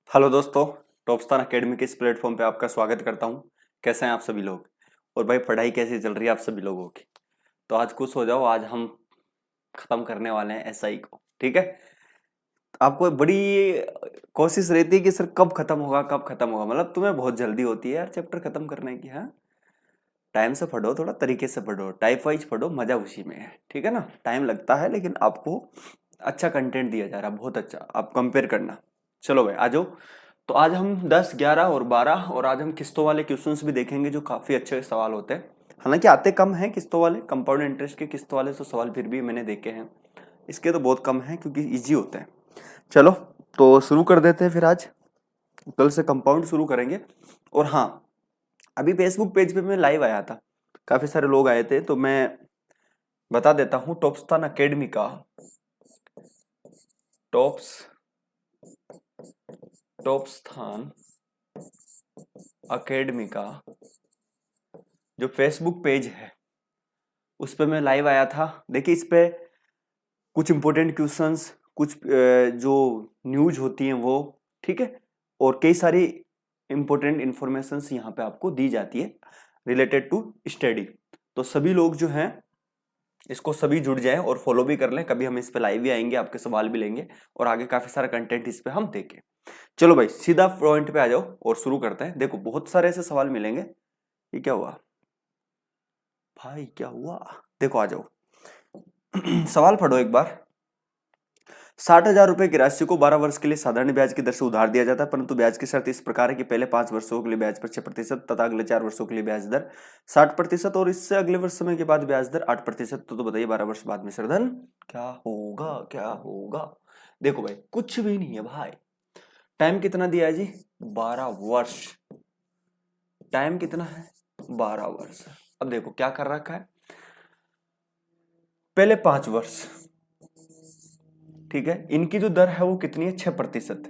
Hello दोस्तों, टॉपस्तान academy के इस प्लेटफॉर्म पे आपका स्वागत करता हूँ। कैसे हैं आप सभी लोग? और भाई पढ़ाई कैसी चल रही है आप सभी लोगों की? तो आज खुश हो जाओ, आज हम खत्म करने वाले हैं एसआई को। ठीक है, आपको बड़ी कोशिश रहती है कि सर कब खत्म होगा, कब खत्म होगा। मतलब तुम्हें बहुत जल्दी होती है यार चैप्टर खत्म करने की। हाँ, टाइम से पढ़ो, थोड़ा तरीके से पढ़ो, टाइप वाइज पढ़ो, मजा उसी में है। ठीक है ना, टाइम लगता है लेकिन आपको अच्छा कंटेंट दिया जा रहा है, बहुत अच्छा। आप कंपेयर करना। चलो भाई आ जाओ। तो आज हम 10, 11 और 12 और आज हम किस्तों वाले क्वेश्चंस भी देखेंगे जो काफी अच्छे सवाल होते हैं। हालांकि आते कम हैं किस्तों वाले, कंपाउंड इंटरेस्ट के किस्तों वाले तो सवाल फिर भी मैंने देखे हैं। इसके तो बहुत कम हैं क्योंकि इजी होते हैं। चलो तो शुरू कर देते हैं फिर। आज कल से कंपाउंड शुरू करेंगे। और हाँ, अभी फेसबुक पेज पे मैं लाइव आया था, काफी सारे लोग आए थे, तो मैं बता देता हूँ। टॉपस्तान अकेडमी का टॉप्स टॉपस्थान अकेडमी का जो फेसबुक पेज है उस पे मैं लाइव आया था। देखिए, इस पे कुछ इंपॉर्टेंट क्वेश्चंस, कुछ जो न्यूज होती हैं वो, ठीक है, और कई सारी इंपॉर्टेंट इंफॉर्मेशंस यहाँ पे आपको दी जाती है रिलेटेड टू स्टडी। तो सभी लोग जो हैं इसको सभी जुड़ जाएं और फॉलो भी कर लें। कभी हम इस पे लाइव भी आएंगे, आपके सवाल भी लेंगे और आगे काफी सारा कंटेंट इस पे हम देंगे। चलो भाई सीधा पॉइंट पे आ जाओ और शुरू करते हैं। देखो बहुत सारे ऐसे सवाल मिलेंगे। ये क्या हुआ भाई, क्या हुआ? देखो आ जाओ। सवाल पढ़ो एक बार। 60,000 रुपए की राशि को 12 वर्ष के लिए साधारण ब्याज की दर से उधार दिया जाता है, परंतु ब्याज की शर्त इस प्रकार है कि पहले 5 वर्षों के लिए ब्याज पर 6% तथा अगले 4 वर्षों के लिए ब्याज दर 60% और इससे अगले वर्ष समय के बाद ब्याज दर 8%। तो बताइए 12 वर्ष बाद मिश्र धन क्या होगा? क्या होगा? देखो भाई कुछ भी नहीं है भाई। टाइम कितना दिया है जी? 12 वर्ष। टाइम कितना है? 12 वर्ष। अब देखो क्या कर रखा है। पहले 5 वर्ष, ठीक है, इनकी जो दर है वो कितनी है? 6%।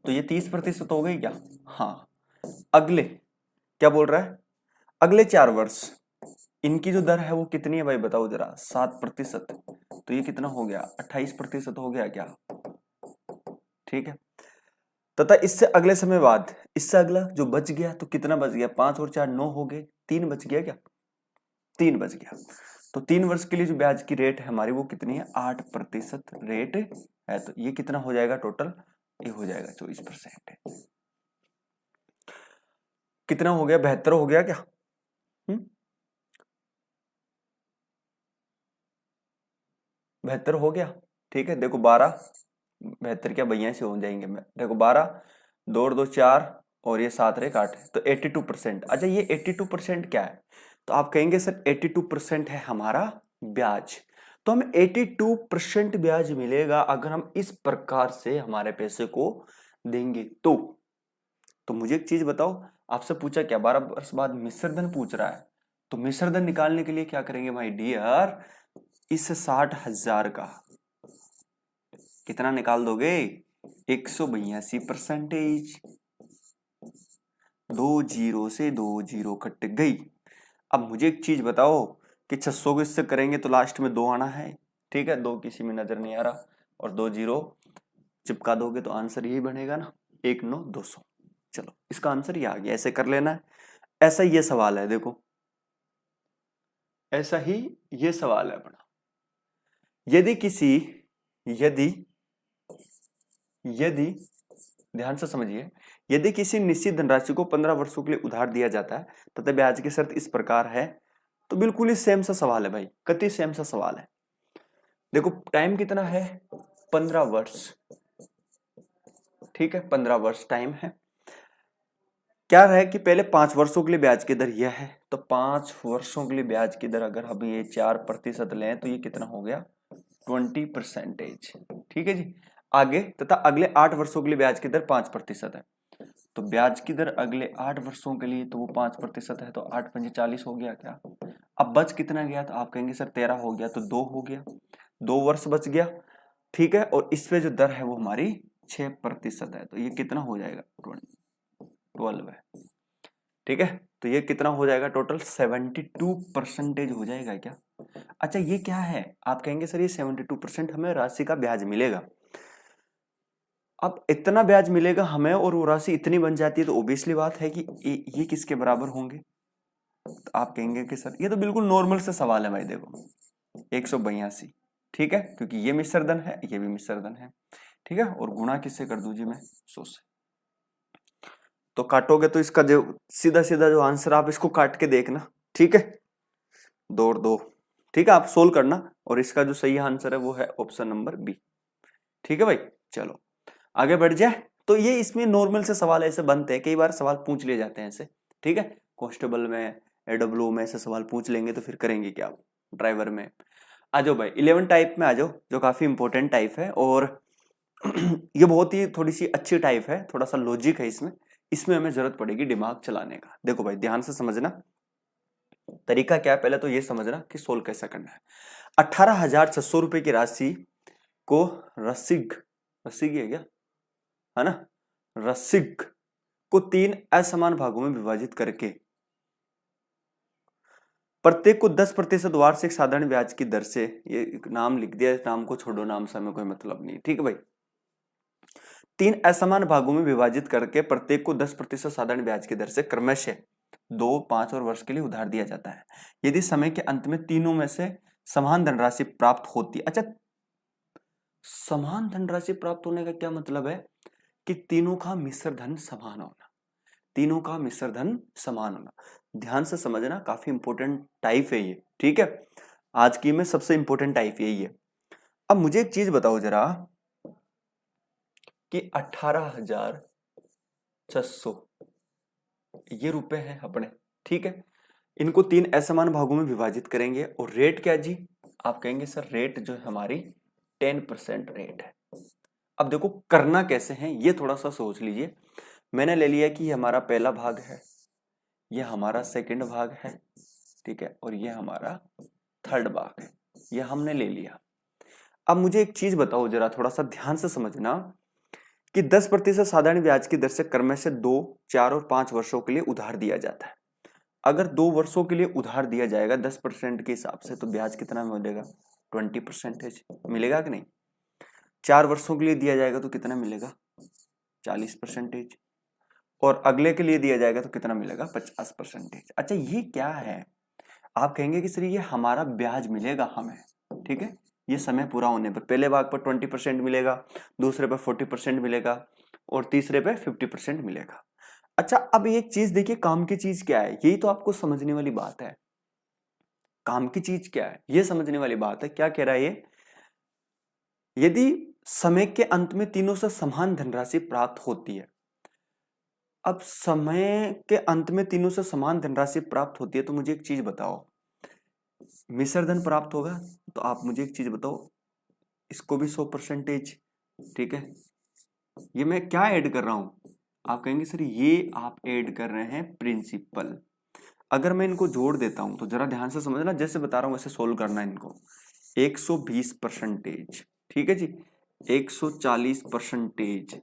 तो ये 30% हो गई क्या? हाँ। अगले क्या बोल रहा है? अगले 4 वर्ष इनकी जो दर है वो कितनी है भाई? बताओ जरा। 7%। तो ये कितना हो गया? 28% हो गया क्या? ठीक है। तथा इससे अगले समय बाद इससे अगला जो बच गया तो कितना बच गया? 5 और 4 9 हो गए, 3 बच गया क्या? 3 बच गया। तो 3 वर्ष के लिए जो ब्याज की रेट है हमारी वो कितनी है? 8% रेट है। तो ये कितना हो जाएगा टोटल? ये हो जाएगा 24%। कितना हो गया? 72 हो गया क्या? 72 हो गया। ठीक है, देखो 12, 72 क्या भैया से हो जाएंगे। मैं देखो 12, 2 और 2 4 और ये 7 रेख 8 तो 82%। अच्छा, ये 82% क्या है? तो आप कहेंगे सर 82% है हमारा ब्याज। तो हमें 82% ब्याज मिलेगा अगर हम इस प्रकार से हमारे पैसे को देंगे। तो मुझे एक चीज बताओ, आपसे पूछा क्या 12 वर्ष बाद मिश्रधन पूछ रहा है, तो मिश्रधन निकालने के लिए क्या करेंगे भाई डियर? इस 60,000 का कितना निकाल दोगे? 182%। 2 जीरो से 2 जीरो कट गई। अब मुझे एक चीज बताओ कि 600 को इससे करेंगे तो लास्ट में 2 आना है। ठीक है, 2 किसी में नजर नहीं आ रहा और 2 जीरो चिपका दोगे तो आंसर यही बनेगा ना, 1,9,200। चलो इसका आंसर ये आ गया, ऐसे कर लेना है। ऐसा ये सवाल है, देखो ऐसा ही ये सवाल है अपना। यदि किसी यदि यदि ध्यान से समझिए, यदि किसी निश्चित धनराशि को 15 वर्षों के लिए उधार दिया जाता है तथा ब्याज की शर्त इस प्रकार है, तो बिल्कुल ही सेम सा सवाल है भाई, कति सेम सा सवाल है। देखो टाइम कितना है? 15 वर्ष। ठीक है, 15 वर्ष टाइम है। क्या है कि पहले 5 वर्षों के लिए ब्याज की दर यह है, तो 5 वर्षों के लिए ब्याज की दर अगर हम ये 4% लें तो ये कितना हो गया? 20%। ठीक है जी। आगे तथा अगले 8 वर्षों के लिए ब्याज की दर 5% है। तो ब्याज की दर अगले 8 वर्षों के लिए तो वो 5% है, तो 8 पंजे 40 हो गया क्या? अब बच कितना गया? तो आप कहेंगे सर 13 हो गया, तो 2 हो गया, 2 वर्ष बच गया। ठीक है, और इस पे जो दर है वो हमारी 6% है, तो ये कितना हो जाएगा? 12 है। ठीक है, तो ये कितना हो जाएगा टोटल? 72% हो जाएगा क्या? अच्छा ये क्या है? आप कहेंगे सर ये 72% हमें राशि का ब्याज मिलेगा। अब इतना ब्याज मिलेगा हमें और वो राशि इतनी बन जाती है, तो ऑब्वियसली बात है कि ये किसके बराबर होंगे। तो आप कहेंगे कि सर ये तो बिल्कुल नॉर्मल से सवाल है भाई, देखो 182, ठीक है, क्योंकि ये मिश्र धन है, ये भी मिश्र धन है, ठीक है, और गुणा किससे कर दूं जी मैं, 100 से। तो काटोगे तो इसका जो सीधा सीधा जो आंसर, आप इसको काट के देखना, ठीक है, 2 और 2, ठीक है, आप सोल्व करना, और इसका जो सही आंसर है वो है ऑप्शन नंबर बी, ठीक है भाई। चलो आगे बढ़ जाए। तो ये इसमें नॉर्मल से सवाल ऐसे बनते हैं, कई बार सवाल पूछ लिए जाते हैं ऐसे, ठीक है, कांस्टेबल में, एडब्ल्यू में ऐसे सवाल पूछ लेंगे तो फिर करेंगे क्या, ड्राइवर में। आ जाओ भाई 11 टाइप में आ जाओ, जो काफी इंपॉर्टेंट टाइप है, और ये बहुत ही थोड़ी सी अच्छी टाइप है, थोड़ा सा लॉजिक है इसमें, इसमें हमें जरूरत पड़ेगी दिमाग चलाने का। देखो भाई ध्यान से समझना, तरीका क्या है, पहले तो ये समझना कि सोल्व कैसा करना है। 18,600 रुपए की राशि को रसिक है क्या, है ना, रसिक को 3 असमान भागों में विभाजित करके प्रत्येक को 10% वार्षिक साधारण ब्याज की दर से, ये नाम लिख दिया, नाम को छोड़ो, नाम से हमें कोई मतलब नहीं, ठीक है भाई। 3 असमान भागों में विभाजित करके प्रत्येक को 10% साधारण ब्याज की दर से क्रमशः 2, 5 और वर्ष के लिए उधार दिया जाता है। यदि समय के अंत में तीनों में से समान धनराशि प्राप्त होती है। अच्छा, समान धनराशि प्राप्त होने का क्या मतलब है कि तीनों का मिश्र धन समान होना, तीनों का मिश्र धन समान होना। ध्यान से समझना, काफी इंपॉर्टेंट टाइप है ये, ठीक है, आज की में सबसे इंपॉर्टेंट टाइप यही है। अब मुझे एक चीज बताओ जरा कि 18,600 ये रुपए हैं अपने, ठीक है, इनको 3 असमान भागों में विभाजित करेंगे, और रेट क्या जी, आप कहेंगे सर रेट जो है हमारी 10% रेट है। अब देखो करना कैसे है ये थोड़ा सा सोच लीजिए। मैंने ले लिया कि ये हमारा पहला भाग है, ये हमारा सेकंड भाग है, ठीक है, और ये हमारा थर्ड भाग है, ये हमने ले लिया। अब मुझे एक चीज बताओ जरा, थोड़ा सा ध्यान से समझना कि 10% साधारण ब्याज की दर से क्रमशः 2, 4 और 5 वर्षों के लिए उधार दिया जाता है। अगर 2 वर्षों के लिए उधार दिया जाएगा 10% के हिसाब से, तो ब्याज कितना मिलेगा, 20% मिलेगा कि नहीं। 4 वर्षों के लिए दिया जाएगा तो कितना मिलेगा, 40%, और अगले के लिए दिया जाएगा तो कितना मिलेगा, 50%। अच्छा ये क्या है, आप कहेंगे कि सर ये हमारा ब्याज मिलेगा हमें, ठीक है, ये समय पूरा होने पर, पहले भाग पर 20% मिलेगा, दूसरे पर 40% मिलेगा, और तीसरे पे 50% मिलेगा। अच्छा अब एक चीज देखिए, काम की चीज क्या है, यही तो आपको समझने वाली बात है। काम की चीज क्या है ये समझने वाली बात है। क्या कह रहा है ये, यदि समय के अंत में तीनों से समान धनराशि प्राप्त होती है। अब समय के अंत में तीनों से समान धनराशि प्राप्त होती है, तो मुझे एक चीज बताओ, मिश्र धन प्राप्त होगा, तो आप मुझे एक चीज बताओ, इसको भी 100%, ठीक है, ये मैं क्या ऐड कर रहा हूं, आप कहेंगे सर ये आप ऐड कर रहे हैं प्रिंसिपल। अगर मैं इनको जोड़ देता हूं तो जरा ध्यान से समझना, जैसे बता रहा हूं वैसे सोल्व करना है इनको। 120%, ठीक है जी, 140%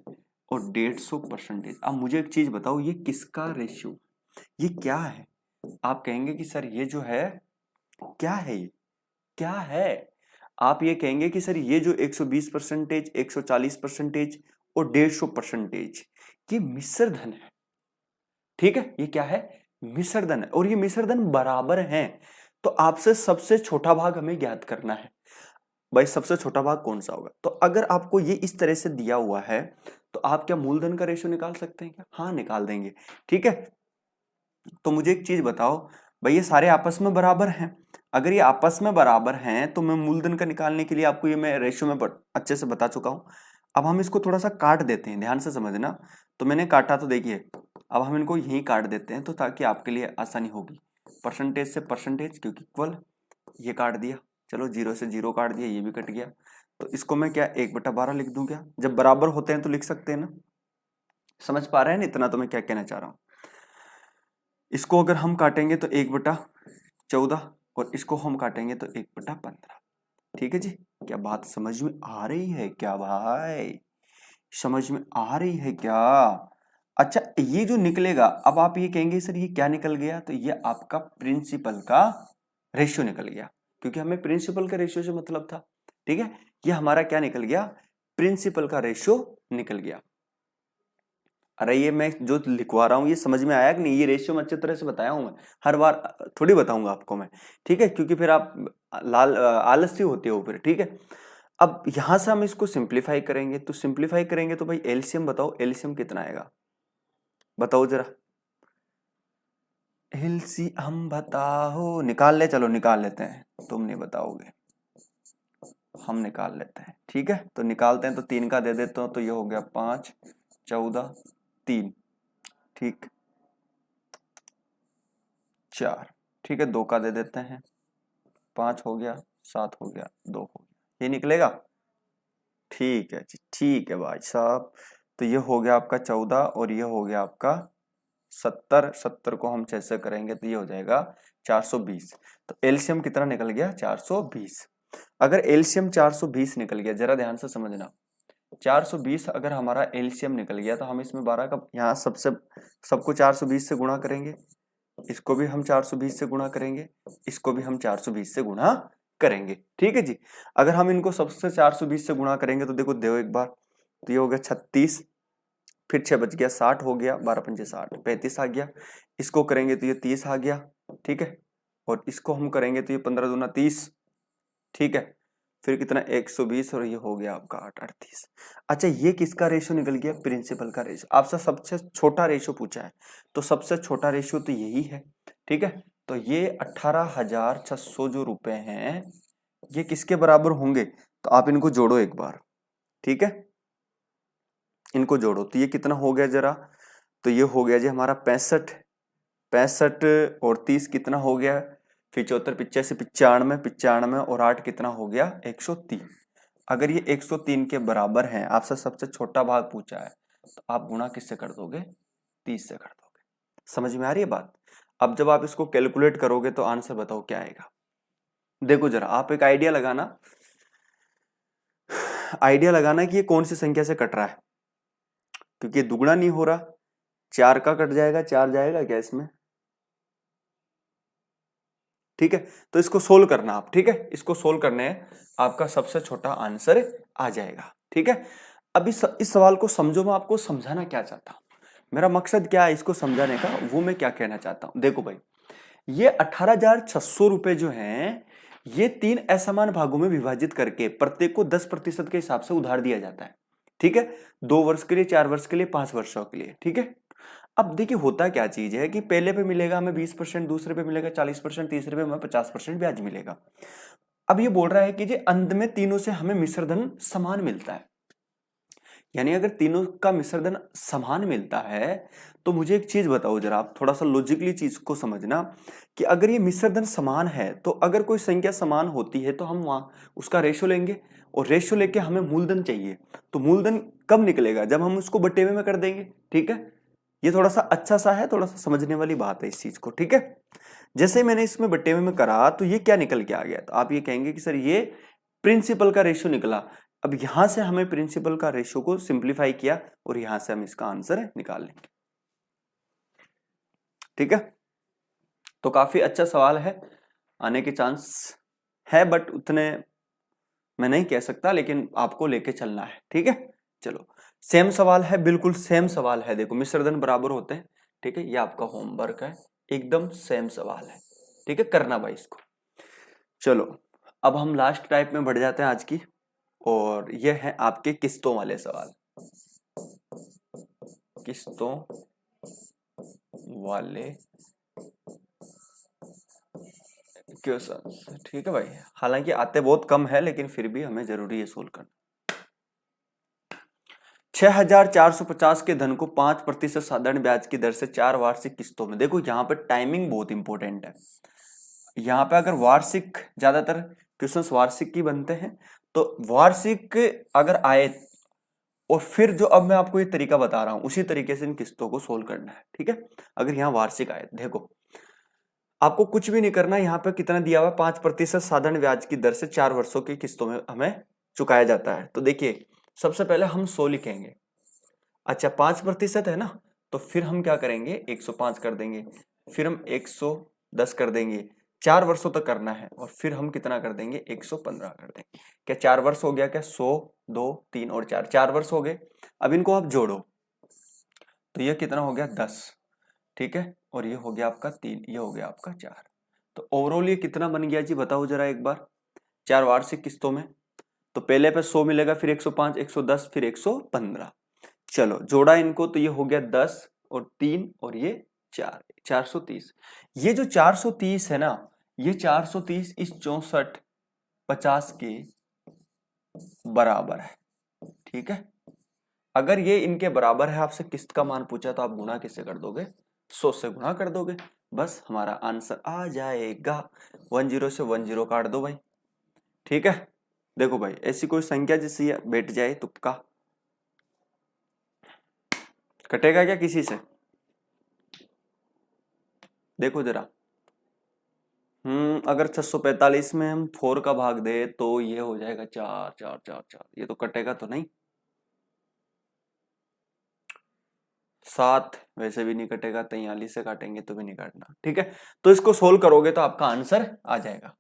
और 150%। अब मुझे एक चीज बताओ, ये किसका रेशियो, ये क्या है। आप कहेंगे कि सर ये जो है क्या है, ये क्या है। आप ये कहेंगे कि सर ये जो 120%, 140% और 150%, ये मिश्र धन है, ठीक है, ये क्या है, मिश्र धन है, और ये मिश्र धन बराबर हैं। तो आपसे सबसे छोटा भाग हमें ज्ञात करना है। भाई सबसे छोटा भाग कौन सा होगा, तो अगर आपको ये इस तरह से दिया हुआ है, तो आप क्या मूलधन का रेशियो निकाल सकते हैं क्या, हाँ निकाल देंगे, ठीक है। तो मुझे एक चीज बताओ, भाई ये सारे आपस में बराबर हैं, अगर ये आपस में बराबर हैं तो मैं मूलधन का निकालने के लिए आपको ये मैं रेशियो में अच्छे से बता चुका हूं। अब हम इसको थोड़ा सा काट देते हैं, ध्यान से समझना। तो मैंने काटा, तो देखिए अब हम इनको यहीं काट देते हैं, तो ताकि आपके लिए आसानी होगी। परसेंटेज से परसेंटेज, क्योंकि इक्वल, ये काट दिया, चलो 0 से 0 काट दिया, ये भी कट गया। तो इसको मैं क्या 1/12 लिख दूं क्या, जब बराबर होते हैं तो लिख सकते हैं ना। समझ पा रहे हैं ना इतना, तो मैं क्या कहना चाह रहा हूं। इसको अगर हम काटेंगे तो 1/14, और इसको हम काटेंगे तो 1/15, ठीक है जी। क्या बात समझ में आ रही है क्या भाई, समझ में आ रही है क्या। अच्छा ये जो निकलेगा, अब आप ये कहेंगे सर ये क्या निकल गया, तो ये आपका प्रिंसिपल का रेशियो निकल गया, क्योंकि हमें प्रिंसिपल के रेशियो से मतलब था, ठीक है। ये हमारा क्या निकल गया, प्रिंसिपल का रेशियो निकल गया। अरे ये मैं जो लिखवा रहा हूँ ये समझ में आया कि नहीं? ये रेशियो मैं अच्छी तरह से बताया हूँ, मैं हर बार थोड़ी बताऊंगा आपको मैं, ठीक है? क्योंकि फिर आप आलसी होते हो फिर, ठीक है? अब यहां से हम इसको सिंप्लीफाई करेंगे, तो सिंप्लीफाई करेंगे तो भाई एलसीएम बताओ, एलसीएम कितना आएगा बताओ जरा, एलसीएम बताओ, निकाल ले, चलो निकाल लेते हैं, तुम नहीं बताओगे, हम निकाल लेते हैं, ठीक है? तो निकालते हैं, तो 3 का दे देता हूं, तो ये हो गया 5, 14, 3, ठीक, 4, ठीक है, 2 का दे देते हैं, 5 हो गया, 7 हो गया, 2 हो गया, ये निकलेगा, ठीक है जी, ठीक है भाई साहब। तो ये हो गया आपका 14 और ये हो गया आपका 70, 70 को हम 6 से करेंगे तो ये हो जाएगा 420। तो एलसीएम कितना निकल गया? 420। अगर एलसीएम 420 निकल गया, जरा ध्यान से समझना, 420 अगर हमारा एलसीएम निकल गया तो हम इसमें 12 का यहाँ सबको 420 से गुणा करेंगे, इसको भी हम 420 से गुणा करेंगे, इसको भी हम 420 से गुणा करेंगे, ठीक है जी। अगर हम इनको सबसे 420 से गुणा करेंगे तो देखो दो एक बार, तो ये हो गया 36, फिर 6 बच गया, 60 हो गया, 12 पंजे 60, 35 आ गया, इसको करेंगे तो ये 30 आ गया, ठीक है, और इसको हम करेंगे तो ये 15 दूना 30, ठीक है, फिर कितना 120 और ये हो गया आपका 38। अच्छा ये किसका रेशियो निकल गया? प्रिंसिपल का रेशियो। आपसे सबसे छोटा रेशियो पूछा है, तो सबसे छोटा रेशियो तो यही है, ठीक है। तो ये 18,600 जो रुपए हैं ये किसके बराबर होंगे? तो आप इनको जोड़ो एक बार, ठीक है, इनको जोड़ो तो ये कितना हो गया जरा, तो ये हो गया जी हमारा 65, 65 और 30 कितना हो गया, फिर 74, 85, 95, 95 और 8 कितना हो गया? 103। अगर ये 103 के बराबर हैं, आपसे सबसे छोटा भाग पूछा है, तो आप गुणा किससे कर दोगे? 30 से कर दोगे। समझ में आ रही है बात? अब जब आप इसको कैलकुलेट करोगे तो आंसर बताओ क्या आएगा। देखो जरा आप एक आइडिया लगाना, कि ये कौन सी संख्या से कट रहा है, क्योंकि ये दुगुना नहीं हो रहा, 4 का कट जाएगा, 4 जाएगा क्या इसमें, ठीक है। तो इसको सोल्व करना आप, ठीक है, इसको सोल्व करने आपका सबसे छोटा आंसर आ जाएगा, ठीक है। अब इस सवाल को समझो, मैं आपको समझाना क्या चाहता हूं, मेरा मकसद क्या है इसको समझाने का, वो मैं क्या कहना चाहता हूं। देखो भाई ये 18,600 रुपए जो हैं ये 3 असमान भागों में विभाजित करके प्रत्येक को 10% के हिसाब से उधार दिया जाता है, ठीक है, 2 वर्ष के लिए, 4 वर्ष के लिए, 5 वर्षों के लिए, ठीक है। अब देखिए होता क्या चीज है कि पहले पे मिलेगा हमें 20%, दूसरे पे मिलेगा 40%, तीसरे पे हमें 50% ब्याज मिलेगा। अब ये बोल रहा है कि जी अंत में तीनों से हमें मिश्र धन समान मिलता है, यानी अगर तीनों का मिश्र धन समान मिलता है तो मुझे एक चीज बताओ जरा, आप थोड़ा सा लॉजिकली चीज को समझना कि अगर ये मिश्र धन समान है तो अगर कोई संख्या समान होती है तो हम वहां उसका रेशियो लेंगे, और रेशियो लेके हमें मूलधन चाहिए, तो मूलधन कब निकलेगा? जब हम उसको बटेवे में कर देंगे, ठीक है। ये थोड़ा सा अच्छा सा है, थोड़ा सा समझने वाली बात है इस चीज को, ठीक है। जैसे मैंने इसमें बटेवे में करा तो ये क्या निकल के आ गया, तो आप ये कहेंगे कि सर ये प्रिंसिपल का रेशियो निकला। अब यहां से हमें प्रिंसिपल का रेशियो को सिंप्लीफाई किया और यहां से हम इसका आंसर निकाल लेंगे, ठीक है। तो काफी अच्छा सवाल है, आने के चांस है, बट उतने मैं नहीं कह सकता, लेकिन आपको लेके चलना है, ठीक है। चलो सेम सवाल है, बिल्कुल सेम सवाल है, देखो मिश्र धन बराबर होते हैं, ठीक है, ये आपका होमवर्क है, एकदम सेम सवाल है, ठीक है, करना भाई इसको। चलो अब हम लास्ट टाइप में बढ़ जाते हैं आज की, और ये है आपके किस्तों वाले सवाल, किस्तों वाले क्वेश्चंस, ठीक है भाई। हालांकि आते बहुत कम है लेकिन फिर भी हमें जरूरी है सोल्व करना। 6,450 के धन को 5% साधारण ब्याज की दर से 4 वार्षिक किस्तों में, देखो यहाँ पे टाइमिंग बहुत इंपॉर्टेंट है, यहाँ पे अगर वार्षिक, ज्यादातर क्वेश्चंस वार्षिक की बनते हैं, तो वार्षिक अगर आए और फिर जो अब मैं आपको ये तरीका बता रहा हूं उसी तरीके से इन किस्तों को सोल्व करना है, ठीक है। अगर यहाँ वार्षिक आए, देखो आपको कुछ भी नहीं करना, यहाँ पे कितना दिया हुआ 5% साधारण ब्याज की दर से 4 वर्षों की किस्तों में हमें चुकाया जाता है। तो देखिए सबसे पहले हम 100 लिखेंगे, अच्छा 5% है ना, तो फिर हम क्या करेंगे 105 कर देंगे, फिर हम 110 कर देंगे, 4 वर्षों तक करना है और फिर हम कितना कर देंगे 115 कर देंगे। क्या 4 वर्ष हो गया क्या? 100, 2, 3 और 4, 4 वर्ष हो गए। अब इनको आप जोड़ो तो ये कितना हो गया 10, ठीक है, और ये हो गया आपका 3, ये हो गया आपका 4। तो ओवरऑल ये कितना बन गया जी बताओ जरा एक बार, 4 वार्षिक किस्तों में। तो पहले पे 100 मिलेगा, फिर 105, 110, फिर 115। चलो जोड़ा इनको तो ये हो गया 10 और 3 और ये 4, 430। ये जो 430 है ना, ये 430 इस 64 50 के बराबर है, ठीक है। अगर ये इनके बराबर है, आपसे किस्त का मान पूछा तो आप गुणा किससे कर दोगे? 100 से गुणा कर दोगे, बस हमारा आंसर आ जाएगा। 10 से 10 काट दो भाई, ठीक है। देखो भाई ऐसी कोई संख्या जिससे बैठ जाए तुक्का, कटेगा क्या किसी से? देखो जरा, अगर 645 में हम 4 का भाग दे तो ये हो जाएगा 4 4 4 4, ये तो कटेगा तो नहीं। 7 वैसे भी नहीं कटेगा, 43 से काटेंगे तो भी नहीं काटना, ठीक है। तो इसको सोल्व करोगे तो आपका आंसर आ जाएगा,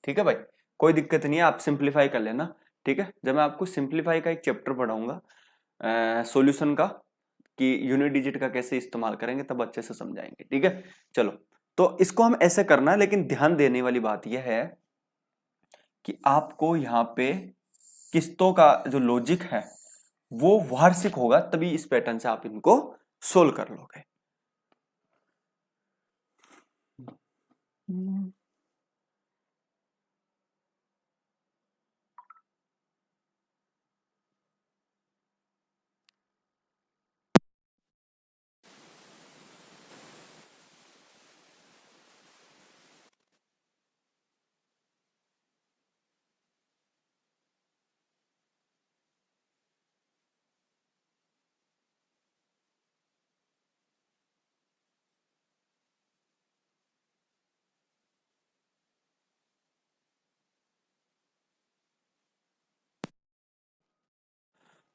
ठीक है भाई, कोई दिक्कत नहीं है, आप सिंप्लीफाई कर लेना, ठीक है। जब मैं आपको सिंप्लीफाई का एक चैप्टर पढ़ाऊंगा सॉल्यूशन का, कि यूनिट डिजिट का कैसे इस्तेमाल करेंगे, तब अच्छे से समझाएंगे, ठीक है। चलो तो इसको हम ऐसे करना है, लेकिन ध्यान देने वाली बात यह है कि आपको यहाँ पे किस्तों का जो लॉजिक है वो वार्षिक होगा, तभी इस पैटर्न से आप इनको सोल्व कर लोगे।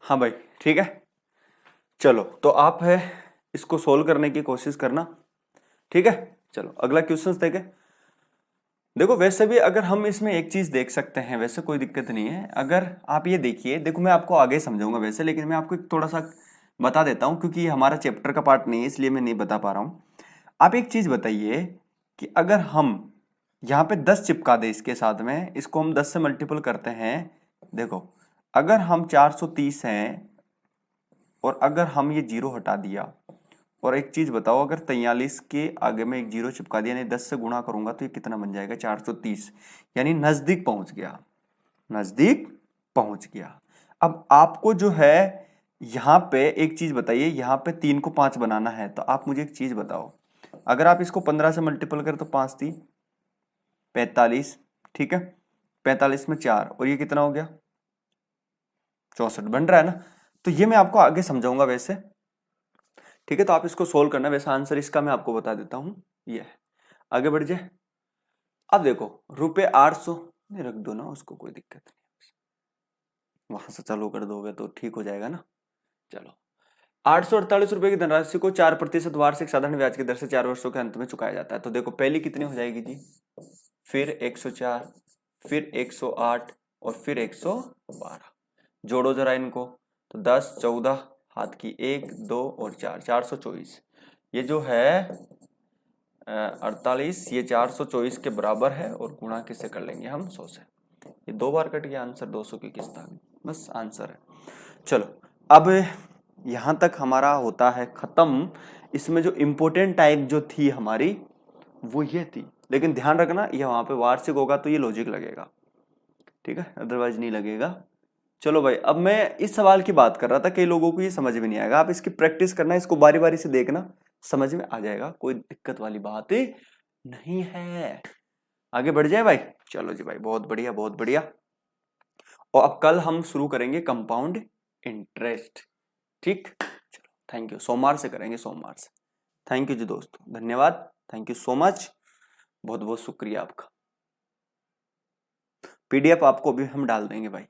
हाँ भाई ठीक है, चलो तो आप है इसको सोल्व करने की कोशिश करना, ठीक है। चलो अगला क्वेश्चन देखें। देखो वैसे भी अगर हम इसमें एक चीज देख सकते हैं, वैसे कोई दिक्कत नहीं है, अगर आप ये देखिए, देखो मैं आपको आगे समझाऊंगा वैसे, लेकिन मैं आपको थोड़ा सा बता देता हूं क्योंकि ये हमारा चैप्टर का पार्ट नहीं है, इसलिए मैं नहीं बता पा रहा हूं। आप एक चीज बताइए कि अगर हम यहाँ पे 10 चिपका दे इसके साथ में, इसको हम 10 से मल्टीपल करते हैं। देखो अगर हम 430 हैं और अगर हम ये जीरो हटा दिया, और एक चीज बताओ, अगर 43 के आगे में एक जीरो चिपका दिया, यानी 10 से गुणा करूंगा तो ये कितना बन जाएगा 430, यानी नजदीक पहुंच गया, नजदीक पहुंच गया। अब आपको जो है यहां पे एक चीज बताइए, यहां पे 3 को 5 बनाना है, तो आप मुझे एक चीज बताओ, अगर आप इसको 15 से मल्टीपल करें तो 5 3 45, ठीक है, 45 में 4 और ये कितना हो गया 64 बन रहा है ना। तो ये मैं आपको आगे समझाऊंगा वैसे, ठीक है। तो आप इसको सोल्व करना, वैसा आंसर इसका मैं आपको बता देता हूं, ये है। आगे बढ़ जाए। अब देखो ₹800 रख दो ना, उसको कोई दिक्कत नहीं, वहां से चालू कर दोगे तो ठीक हो जाएगा ना। चलो 848 रुपए की धनराशि को 4% वार्षिक साधारण ब्याज की दर से 4 वर्षों के अंत में चुकाया जाता है। तो देखो पहली कितनी हो जाएगी जी, फिर 104, फिर 108 और फिर 112। जोड़ो जरा इनको, तो 10 14 हाथ की 1 2 और 4, 424। ये जो है 48, ये 424 के बराबर है, और गुणा किससे कर लेंगे हम 100 से। ये 2 बार कट गया, आंसर 200 की किस्त आ गई, बस आंसर है। चलो अब यहां तक हमारा होता है खत्म। इसमें जो इंपोर्टेंट टाइप जो थी हमारी वो ये थी, लेकिन ध्यान रखना ये वहां पे वार्षिक होगा तो ये लॉजिक लगेगा, ठीक है, अदरवाइज नहीं लगेगा। चलो भाई अब मैं इस सवाल की बात कर रहा था, कई लोगों को ये समझ में नहीं आएगा, आप इसकी प्रैक्टिस करना, इसको बारी बारी से देखना, समझ में आ जाएगा, कोई दिक्कत वाली बात नहीं है। आगे बढ़ जाए भाई, चलो जी भाई, बहुत बढ़िया बहुत बढ़िया। और अब कल हम शुरू करेंगे कंपाउंड इंटरेस्ट, ठीक। चलो थैंक यू, सोमवार से करेंगे, सोमवार से। थैंक यू जी दोस्तों, धन्यवाद, थैंक यू सो मच, बहुत बहुत शुक्रिया आपका। PDF आपको भी हम डाल देंगे भाई।